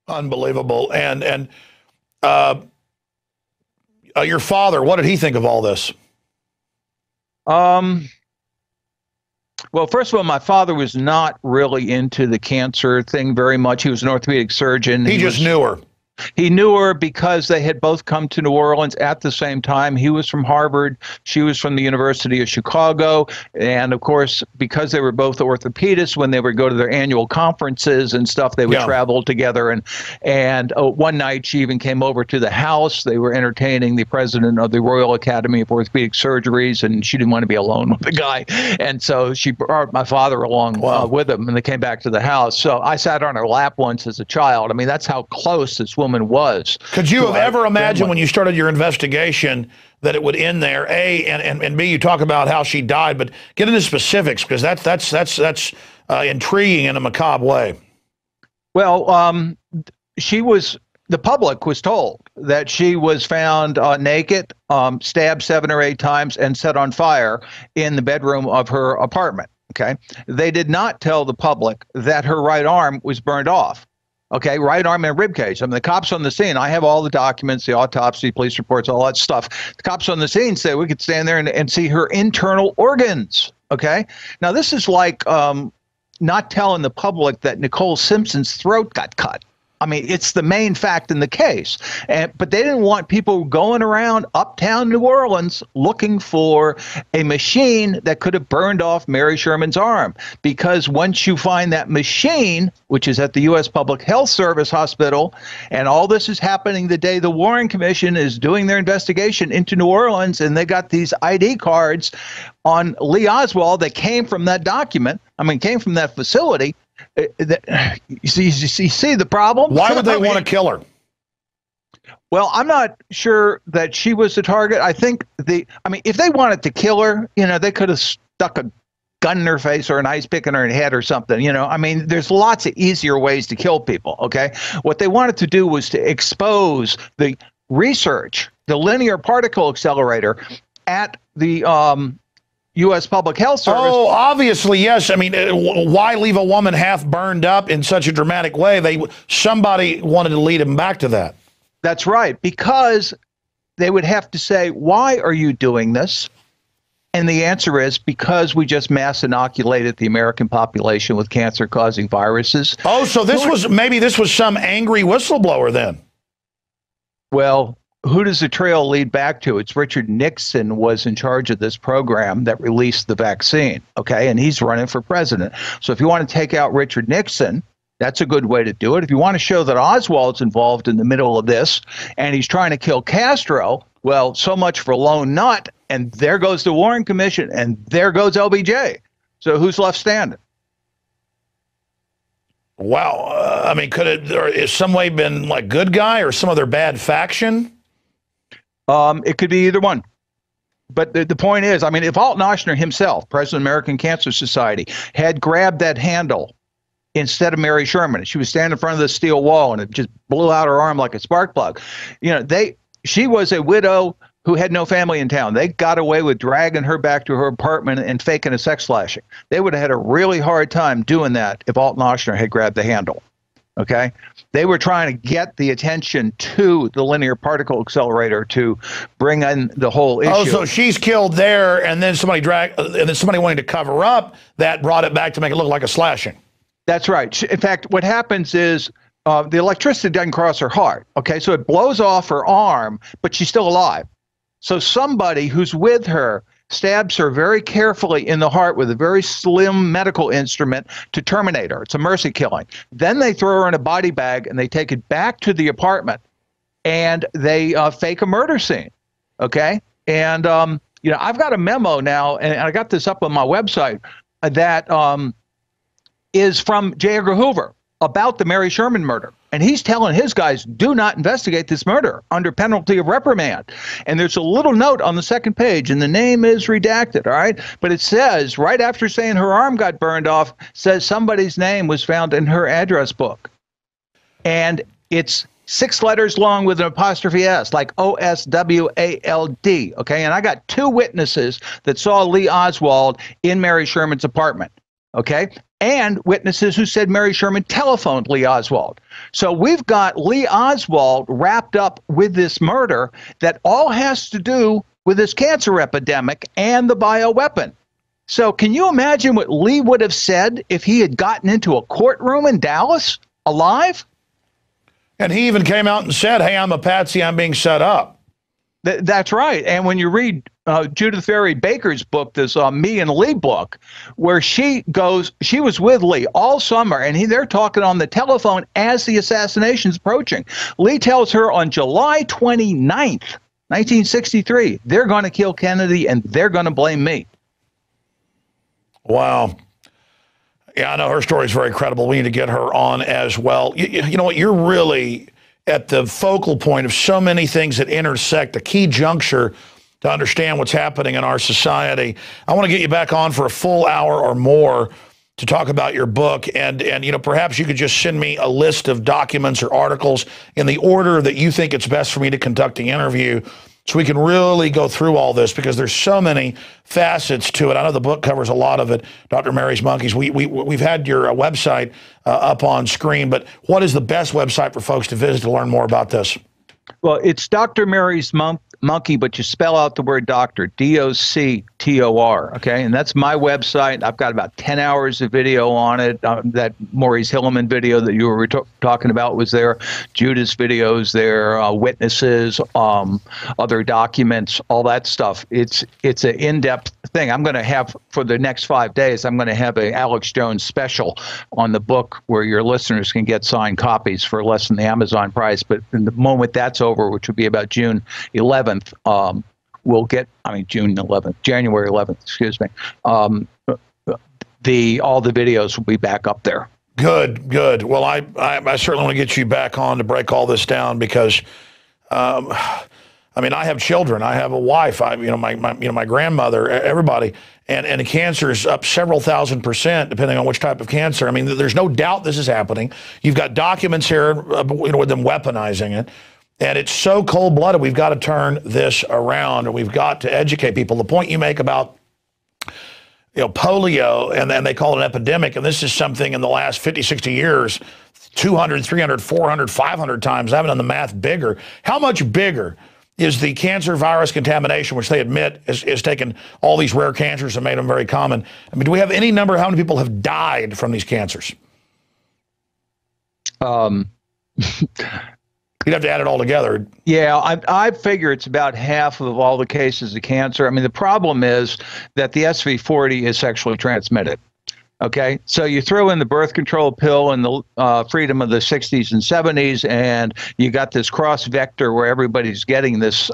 Unbelievable. And uh, your father, what did he think of all this? Um, well, first of all, my father was not really into the cancer thing very much. He was an orthopedic surgeon. He just knew her. He knew her because they had both come to New Orleans at the same time. He was from Harvard. She was from the University of Chicago. And of course, because they were both orthopedists, when they would go to their annual conferences and stuff, they would travel together. And one night she even came over to the house. They were entertaining the president of the Royal Academy of Orthopedic Surgeries, and she didn't want to be alone with the guy. And so she brought my father along with him, and they came back to the house. So I sat on her lap once as a child. I mean, that's how close this woman was. Could you have ever imagined when you started your investigation that it would end there? A, and B, you talk about how she died, but get into specifics, because that's intriguing in a macabre way. Well, the public was told that she was found naked, stabbed 7 or 8 times, and set on fire in the bedroom of her apartment. Okay. They did not tell the public that her right arm was burned off. Okay, right arm and rib cage. I mean, the cops on the scene, I have all the documents, the autopsy, police reports, all that stuff. The cops on the scene say we could stand there and see her internal organs. Okay, now this is like not telling the public that Nicole Simpson's throat got cut. I mean, it's the main fact in the case. But they didn't want people going around uptown New Orleans looking for a machine that could have burned off Mary Sherman's arm. Because once you find that machine, which is at the U.S. Public Health Service Hospital, and all this is happening the day the Warren Commission is doing their investigation into New Orleans, and they got these ID cards on Lee Oswald that came from that document, came from that facility. You see the problem? Why would they want to kill her? Well, I'm not sure that she was the target. I think if they wanted to kill her, they could have stuck a gun in her face or an ice pick in her head or something. There's lots of easier ways to kill people. Okay. What they wanted to do was to expose the research, the linear particle accelerator at the U.S. Public Health Service. Oh, obviously, yes. I mean, why leave a woman half burned up in such a dramatic way? Somebody wanted to lead him back to that. That's right, because they would have to say, why are you doing this? And the answer is because we just mass inoculated the American population with cancer-causing viruses. Oh, so maybe this was some angry whistleblower then. Well, who does the trail lead back to? It's Richard Nixon was in charge of this program that released the vaccine, okay? And he's running for president. So if you want to take out Richard Nixon, that's a good way to do it. If you want to show that Oswald's involved in the middle of this and he's trying to kill Castro, well, so much for lone nut. And there goes the Warren Commission, and there goes LBJ. So who's left standing? Wow. Is some way been like good guy or some other bad faction? It could be either one. But the point is, if Alton Ochsner himself, president of the American Cancer Society, had grabbed that handle instead of Mary Sherman, she was standing in front of the steel wall and it just blew out her arm like a spark plug. She was a widow who had no family in town. They got away with dragging her back to her apartment and faking a sex flashing. They would have had a really hard time doing that if Alton Ochsner had grabbed the handle. Okay, they were trying to get the attention to the linear particle accelerator to bring in the whole issue. Oh, so she's killed there, and then somebody wanted to cover up that, brought it back to make it look like a slashing. That's right. In fact, what happens is the electricity doesn't cross her heart. Okay, so it blows off her arm, but she's still alive. So somebody who's with her stabs her very carefully in the heart with a very slim medical instrument to terminate her. It's a mercy killing. Then they throw her in a body bag and they take it back to the apartment and they fake a murder scene. Okay. And, I've got a memo now, and I got this up on my website that is from J. Edgar Hoover about the Mary Sherman murder. And he's telling his guys, do not investigate this murder under penalty of reprimand. And there's a little note on the second page, and the name is redacted, all right? But it says, right after saying her arm got burned off, says somebody's name was found in her address book. And it's 6 letters long with an apostrophe S, like O-S-W-A-L-D, okay? And I got 2 witnesses that saw Lee Oswald in Mary Sherman's apartment. Okay, and witnesses who said Mary Sherman telephoned Lee Oswald. So we've got Lee Oswald wrapped up with this murder that all has to do with this cancer epidemic and the bioweapon. So can you imagine what Lee would have said if he had gotten into a courtroom in Dallas alive? And he even came out and said, hey, I'm a patsy, I'm being set up. That's right. And when you read Judith Ferry Baker's book, this Me and Lee book, where she was with Lee all summer, and they're talking on the telephone as the assassination's approaching. Lee tells her on July 29th, 1963, they're going to kill Kennedy and they're going to blame me. Wow. Yeah, I know her story is very credible. We need to get her on as well. You know what? You're really at the focal point of so many things that intersect, a key juncture to understand what's happening in our society. I want to get you back on for a full hour or more to talk about your book. And you know, perhaps you could just send me a list of documents or articles in the order that you think it's best for me to conduct the interview, so we can really go through all this, because there's so many facets to it. I know the book covers a lot of it, Dr. Mary's Monkeys. We've had your website up on screen, but what is the best website for folks to visit to learn more about this? Well, it's Dr. Mary's Monkey, but you spell out the word doctor, D-O-C-T-O-R, okay? And that's my website. I've got about 10 hours of video on it. That Maurice Hilleman video that you were talking about was there. Judith's videos there, witnesses, other documents, all that stuff. It's an in-depth thing. I'm going to have, for the next 5 days, I'm going to have a Alex Jones special on the book where your listeners can get signed copies for less than the Amazon price. But in the moment that's over, which will be about June 11th, we'll get, June 11th, January 11th, excuse me. All the videos will be back up there. Good, good. Well, I certainly want to get you back on to break all this down, because, I have children, I have a wife, my grandmother, everybody, and the cancer is up several thousand% depending on which type of cancer. There's no doubt this is happening. You've got documents here, with them weaponizing it. And it's so cold-blooded, we've got to turn this around, and we've got to educate people. The point you make about polio, and then they call it an epidemic, and this is something in the last 50, 60 years, 200, 300, 400, 500 times. I haven't done the math bigger. How much bigger is the cancer virus contamination, which they admit is taken all these rare cancers and made them very common? Do we have any number of how many people have died from these cancers? You'd have to add it all together. Yeah, I figure it's about half of all the cases of cancer. The problem is that the SV40 is sexually transmitted. Okay, so you throw in the birth control pill and the freedom of the 60s and 70s, and you got this cross vector where everybody's getting this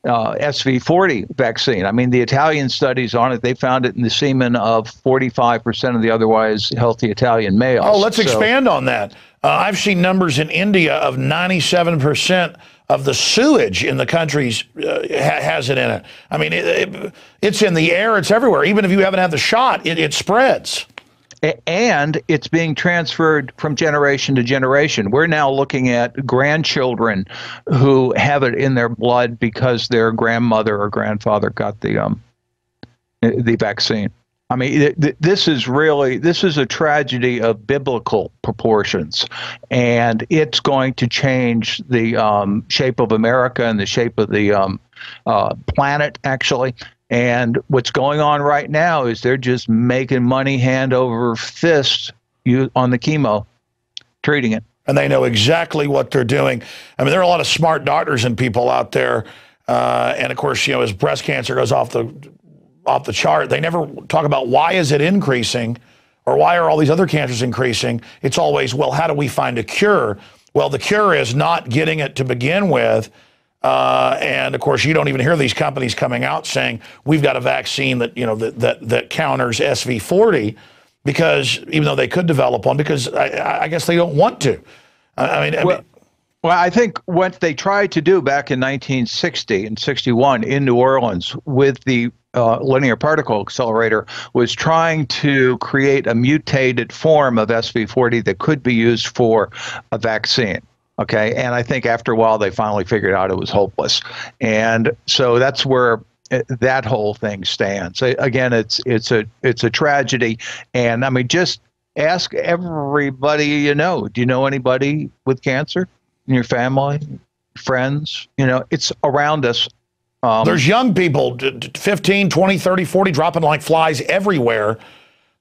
SV40 vaccine. The Italian studies on it, they found it in the semen of 45% of the otherwise healthy Italian males. Oh, let's expand on that. I've seen numbers in India of 97% of the sewage in the countries has it in it. It's in the air, it's everywhere. Even if you haven't had the shot, it spreads. And it's being transferred from generation to generation. We're now looking at grandchildren who have it in their blood because their grandmother or grandfather got the vaccine. This is a tragedy of biblical proportions, and it's going to change the shape of America and the shape of the planet, actually. And what's going on right now is they're just making money hand over fist on the chemo, treating it. And they know exactly what they're doing. There are a lot of smart doctors and people out there. And of course, as breast cancer goes off the chart, they never talk about why is it increasing, or why are all these other cancers increasing. It's always, well, how do we find a cure? Well, the cure is not getting it to begin with. And of course, you don't even hear these companies coming out saying we've got a vaccine that that counters SV40, because even though they could develop one, because I guess they don't want to. Well, I think what they tried to do back in 1960 and 61 in New Orleans with the linear particle accelerator was trying to create a mutated form of SV40 that could be used for a vaccine. Okay, and I think after a while they finally figured out it was hopeless, and so that's where that whole thing stands. Again, it's a tragedy, and I mean, just ask everybody you know. Do you know anybody with cancer in your family, friends? You know, it's around us. There's young people, 15, 20, 30, 40, dropping like flies everywhere.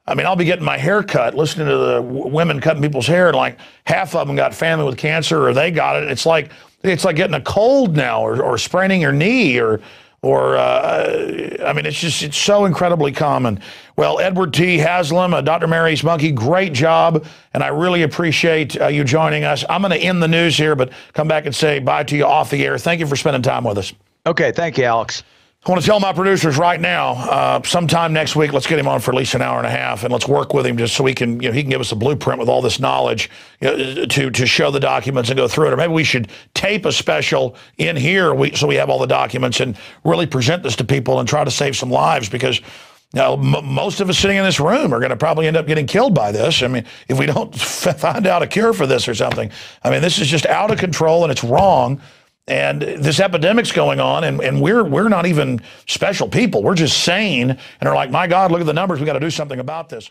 I mean, I'll be getting my hair cut, listening to the women cutting people's hair, and like half of them got family with cancer or they got it. It's like getting a cold now, or spraining your knee, or I mean, it's so incredibly common. Well, Edward T. Haslam, Dr. Mary's Monkey, great job, and I really appreciate you joining us. I'm going to end the news here, but come back and say bye to you off the air. Thank you for spending time with us. Okay, thank you, Alex. I want to tell my producers right now, sometime next week, let's get him on for at least an hour and a half, and let's work with him just so he can give us a blueprint with all this knowledge to show the documents and go through it. Or maybe we should tape a special in here so we have all the documents and really present this to people and try to save some lives, because most of us sitting in this room are going to probably end up getting killed by this. I mean, if we don't find out a cure for this or something. I mean, this is just out of control and it's wrong. And this epidemic's going on, and we're not even special people. We're just sane, and are like, my God, look at the numbers. We got to do something about this.